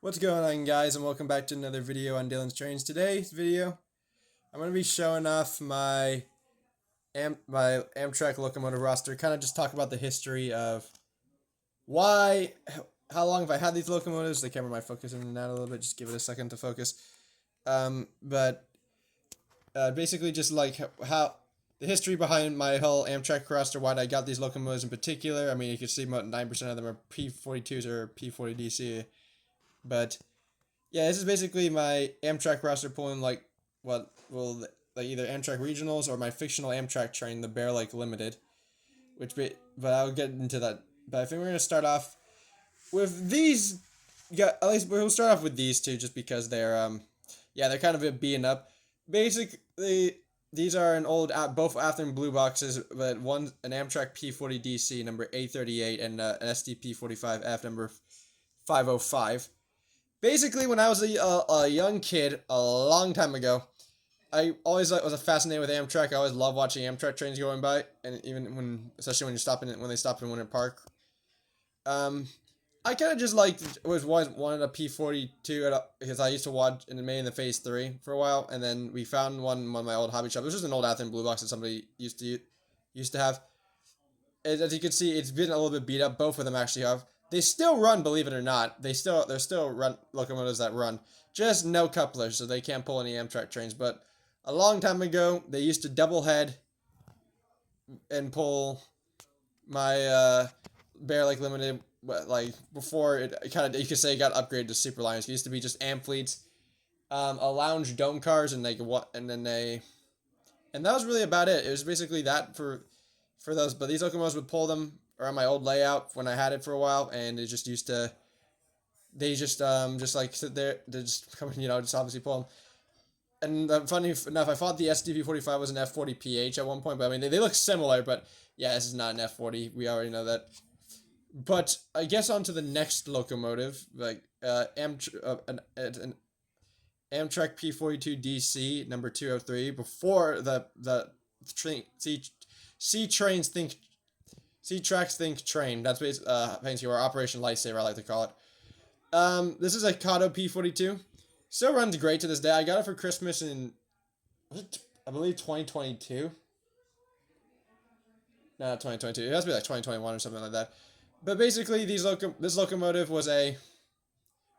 What's going on, guys, and welcome back to another video on Dylan's Trains. Today's video, I'm going to be showing off my Amtrak Locomotive roster, kind of just talk about the history of how long have I had these locomotives. The camera might focus in and out a little bit, just give it a second to focus. Basically just like how the history behind my whole Amtrak roster, why I got these locomotives in particular. I mean, you can see about 9% of them are P42s or P40DC. But yeah, this is basically my Amtrak roster pulling like either Amtrak regionals or my fictional Amtrak train, the Bear Lake Limited. But I'll get into that. But I think we're gonna start off with these. At least we'll start off with these two, just because they're they're kind of a beaten up. Basically, these are both Athearn blue boxes, but one's an Amtrak P40DC number 838 and an SDP 45F number 505. Basically, when I was a young kid, a long time ago, I always was fascinated with Amtrak. I always loved watching Amtrak trains going by, and especially when they stop in Winter Park. I kind of just wanted a P42 because I used to watch in the Phase 3 for a while, and then we found one of my old hobby shop. It was just an old Athearn blue box that somebody used to have. As you can see, it's been a little bit beat up. Both of them actually have. They still run, believe it or not. They're still run locomotives that run. Just no couplers, so they can't pull any Amtrak trains. But a long time ago, they used to double head and pull my Bear Lake Limited. Like before, it kind of, you could say, it got upgraded to superliners. It used to be just amphitheats, a lounge dome cars, and that was really about it. It was basically that for those. But these locomotives would pull them around my old layout when I had it for a while, and it just used to, they just like sit there, they just come, just obviously pull them. And funny enough, I thought the SDP-45 was an F40PH at one point, but I mean, they look similar, but yeah, this is not an F40, we already know that. But I guess onto the next locomotive, like an Amtrak P42DC number 203, before the C-Tracks Think Train. That's basically our Operation Lifesaver, I like to call it. This is a Kato P42. Still runs great to this day. I got it for Christmas in, I believe, 2022. No, not 2022. It has to be like 2021 or something like that. But basically, this locomotive was I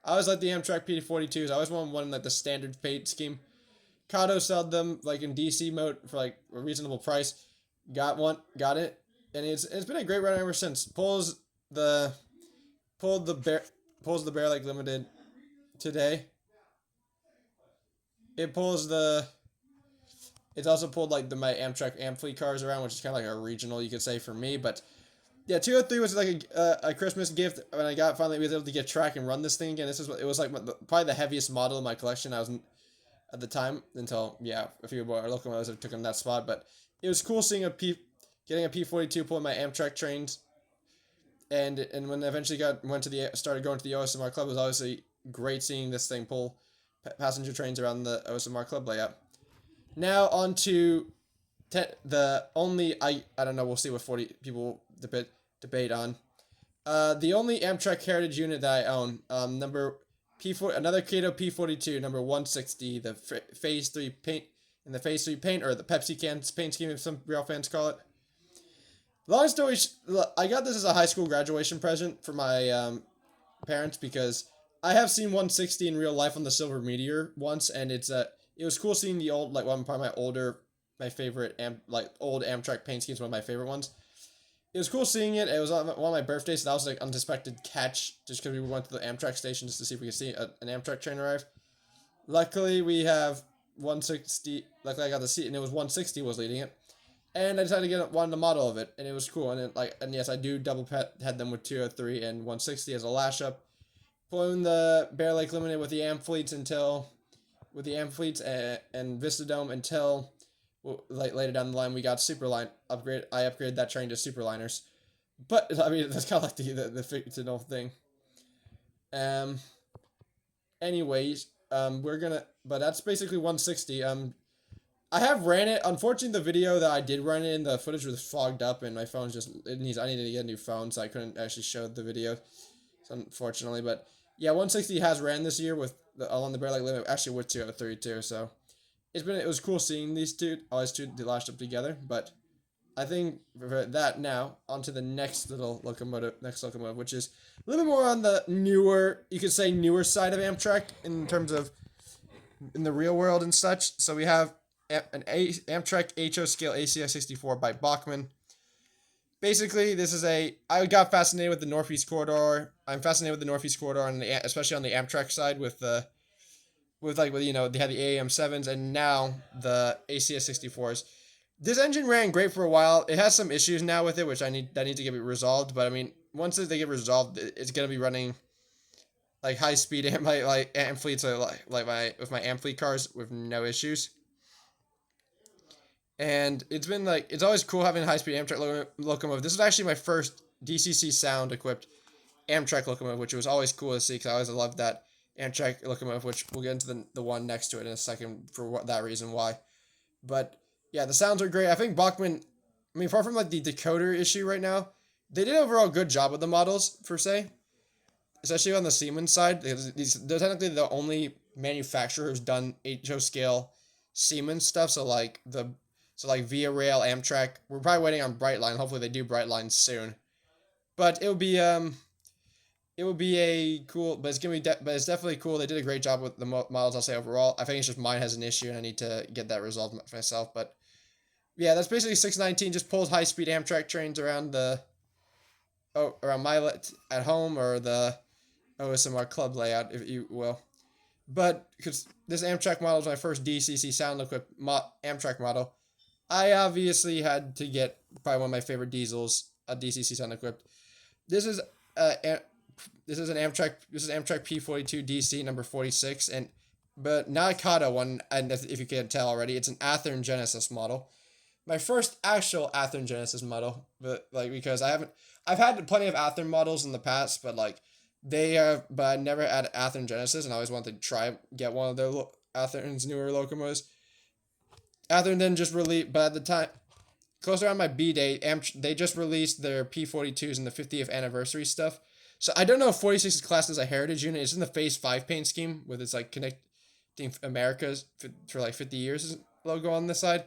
always liked the Amtrak P42s. I always wanted like the standard paint scheme. Kato sold them like in DC mode for like a reasonable price. Got it. And it's been a great run ever since. Pulls the Bear Lake Limited today. It's also pulled like my Amtrak Amfleet cars around, which is kind of like a regional, you could say, for me. But yeah, 203 was like a Christmas gift when I finally was able to get track and run this thing again. It was like probably the heaviest model in my collection. I was at the time, until a few more locomotives took in that spot. But it was cool seeing getting a P42 pulling my Amtrak trains, and when I eventually started going to the OSMR club, it was obviously great seeing this thing pull passenger trains around the OSMR club layout. Now on to the only, I don't know, we'll see what 40 people debate on. The only Amtrak Heritage unit that I own, another Kato P42, number 160, the Phase 3 paint, in the Phase 3 paint, or the Pepsi cans paint scheme, if some real fans call it. Long story, I got this as a high school graduation present for my parents, because I have seen 160 in real life on the Silver Meteor once, and it was cool seeing the old, like, one part of my favorite old Amtrak paint schemes, one of my favorite ones. It was cool seeing it. It was on one of my birthdays, so that was like an unexpected catch, just because we went to the Amtrak station just to see if we could see an Amtrak train arrive. Luckily, we have 160. Luckily, I got the seat, and it was 160 was leading it. And I decided to get one model of it, and it was cool. And yes, I do double head them with 203 and 160 as a lash up. Pulling the Bear Lake Limited with the amphitheats and Vistadome until later down the line we got Superline upgrade. I upgraded that train to Superliners, but I mean that's kind of like the fictional thing. Anyways, but that's basically 160. I have ran it. Unfortunately, the video that I did run it in, the footage was fogged up, and my phone's I needed to get a new phone, so I couldn't actually show the video, unfortunately. But Yeah, 160 has ran this year with along the Bear Lake limit, actually with 203 too. So it was cool seeing all these two lashed up together. But I think for that now onto the next locomotive, which is a little bit more on the newer, you could say newer side of Amtrak in terms of in the real world and such. So we have Amtrak HO scale ACS-64 by Bachmann. Basically, I got fascinated with the Northeast Corridor. I'm fascinated with the Northeast Corridor, especially on the Amtrak side they had the AAM7s and now the ACS-64s. This engine ran great for a while. It has some issues now with it, which I need to get resolved. But I mean, once they get resolved, it's gonna be running like high speed and like amp fleets like my amp fleet cars with no issues. And it's always cool having a high speed Amtrak locomotive. This is actually my first DCC sound equipped Amtrak locomotive, which was always cool to see because I always loved that Amtrak locomotive, which we'll get into the one next to it in a second for that reason why. But yeah, the sounds are great. I think Bachmann, I mean, apart from like the decoder issue right now, they did an overall good job with the models per se, especially on the Siemens side. They're technically the only manufacturer who's done HO scale Siemens stuff. So like Via Rail, Amtrak. We're probably waiting on Brightline. Hopefully they do Brightline soon. But it would be a cool, but but it's definitely cool. They did a great job with the models. I'll say overall. I think it's just mine has an issue and I need to get that resolved myself. But yeah, that's basically 619. Just pulls high speed Amtrak trains around around my at home or the OSMR club layout, if you will. But because this Amtrak model is my first DCC sound equipped Amtrak model, I obviously had to get probably one of my favorite diesels, a DCC sound equipped. This is an Amtrak. This is Amtrak P42DC number 46, but not a Kato one. And if you can't tell already, it's an Athearn Genesis model. My first actual Athearn Genesis model, but like because I've had plenty of Athearn models in the past, but like but I never had Athearn Genesis, and I always wanted to get one of their Athearn's newer locomotives. Athearn then just released, but at the time, close around my B day, they just released their P42s and the 50th anniversary stuff. So I don't know if 46 is classed as a heritage unit. It's in the Phase 5 paint scheme with its like connecting America's for like 50 years logo on this side.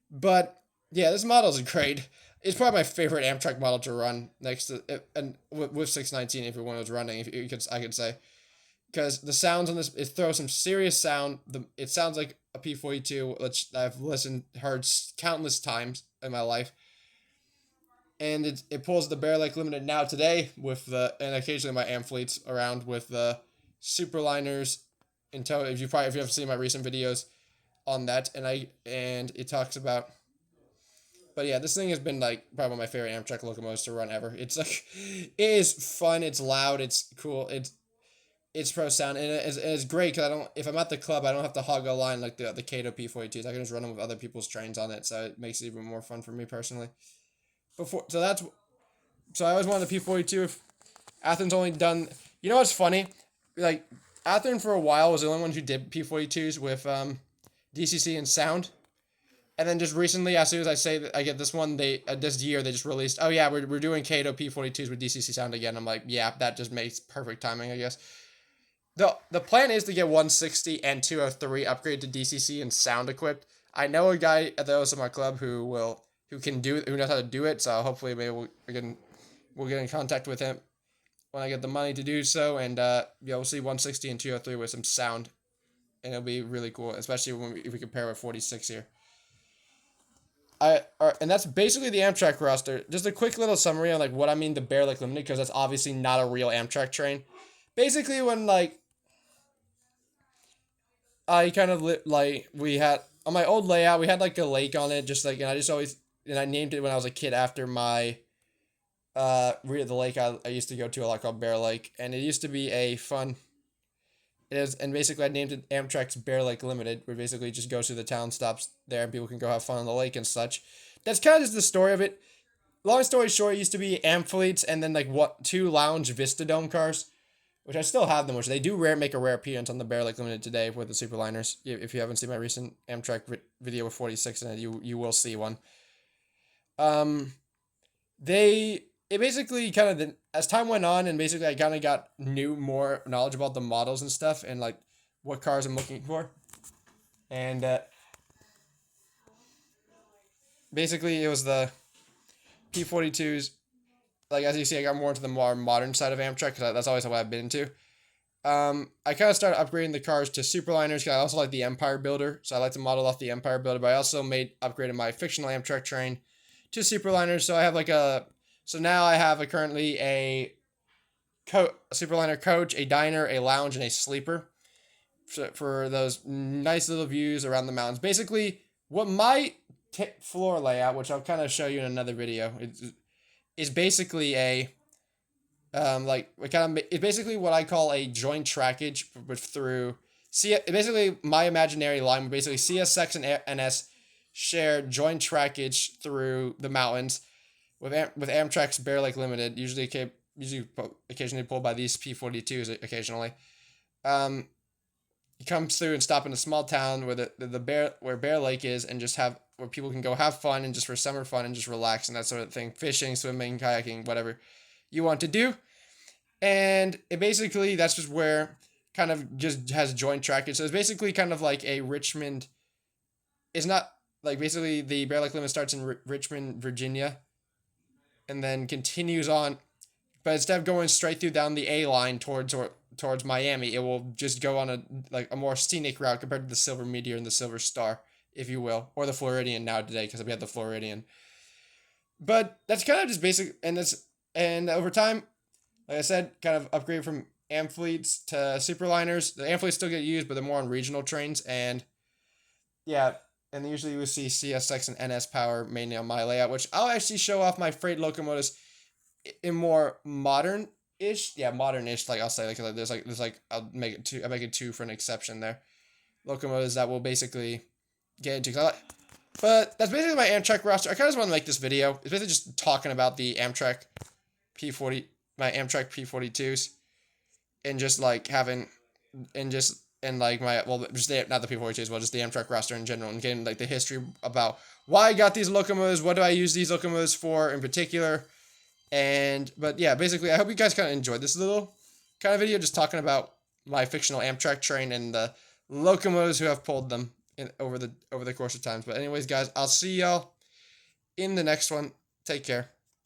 But yeah, this model is great. It's probably my favorite Amtrak model to run next to and with 619 if one was running. I could say because the sounds on this, it throws some serious sound. It sounds like a P42, which I've heard countless times in my life. And it pulls the Bear Lake Limited now today and occasionally my amp fleets around with the superliners. If you have seen my recent videos on that, and it talks about. But yeah, this thing has been like probably one of my favorite Amtrak locomotives to run ever. It's like it is fun, it's loud, it's cool, it's pro sound, and it's great because if I'm at the club, I don't have to hog a line like the Kato P42s. I can just run them with other people's trains on it, so it makes it even more fun for me personally. So I always wanted the P42. If Athearn's only done, you know what's funny? Like Athearn for a while was the only one who did P42s with DCC and sound. And then just recently, as soon as I say that I get this one, this year they just released, oh yeah, we're doing Kato P42s with DCC sound again. I'm like, yeah, that just makes perfect timing, I guess. The plan is to get 160 and 203 upgrade to DCC and sound equipped. I know a guy at the OSMR club who knows how to do it. So hopefully maybe we'll get in contact with him when I get the money to do so. And we'll see 160 and 203 with some sound, and it'll be really cool, especially if we compare with 46 here. And that's basically the Amtrak roster. Just a quick little summary on like what I mean the Bear Lake Limited, because that's obviously not a real Amtrak train. Basically, when like I kind of we had on my old layout, we had like a lake on it, just like, and I named it when I was a kid after my the lake I used to go to a lot called Bear Lake, and it used to be a fun. It is, and basically I named it Amtrak's Bear Lake Limited, where basically it just goes through the town, stops there, and people can go have fun on the lake and such. That's kind of just the story of it. Long story short, it used to be amp fleets and then like two lounge Vista Dome cars, which I still have them, which they do make a rare appearance on the Bear Lake Limited today with the Superliners. If you haven't seen my recent Amtrak video with 46 in it, you will see one. it basically kind of, as time went on, and basically I kind of got more knowledge about the models and stuff, and like what cars I'm looking for. And basically it was the P42s. Like, as you see, I got more into the more modern side of Amtrak because that's always what I've been into. I kind of started upgrading the cars to superliners because I also like the Empire Builder, so I like to model off the Empire Builder. But I also upgraded my fictional Amtrak train to superliners. So I have so now I have currently a superliner coach, a diner, a lounge, and a sleeper for those nice little views around the mountains. Basically, what my floor layout, which I'll kind of show you in another video, is basically it's basically what I call a joint trackage through basically my imaginary line would basically CSX and NS share joint trackage through the mountains with Amtrak's Bear Lake Limited, usually occasionally pulled by these P42s occasionally. He comes through and stop in a small town where Bear Lake is, and just where people can go have fun and just for summer fun and just relax and that sort of thing. Fishing, swimming, kayaking, whatever you want to do. And it basically, that's just where kind of just has joint trackage. So it's basically kind of like a Richmond. It's not like basically the Bear Lake Limit starts in Richmond, Virginia, and then continues on. But instead of going straight through down the A line towards Miami, it will just go on a more scenic route compared to the Silver Meteor and the Silver Star, if you will, or the Floridian now today, because we have the Floridian. But that's kind of just basic, and over time, like I said, kind of upgrade from Amfleets to Superliners. The Amfleets still get used, but they're more on regional trains, and yeah, and usually you will see CSX and NS power mainly on my layout, which I'll actually show off my freight locomotives in more modern-ish. Yeah, modern-ish, like I'll say, I'll make it two for an exception there. Locomotives that will basically get into. But that's basically my Amtrak roster. I kind of just want to make this video. It's basically just talking about the Amtrak my Amtrak P42s, and just like having, and just, and like not the P42s, well, just the Amtrak roster in general, and getting like the history about why I got these locomotives, what do I use these locomotives for in particular. But yeah, basically, I hope you guys kind of enjoyed this little kind of video, just talking about my fictional Amtrak train and the locomotives who have pulled them over the course of times. But anyways, guys, I'll see y'all in the next one. Take care.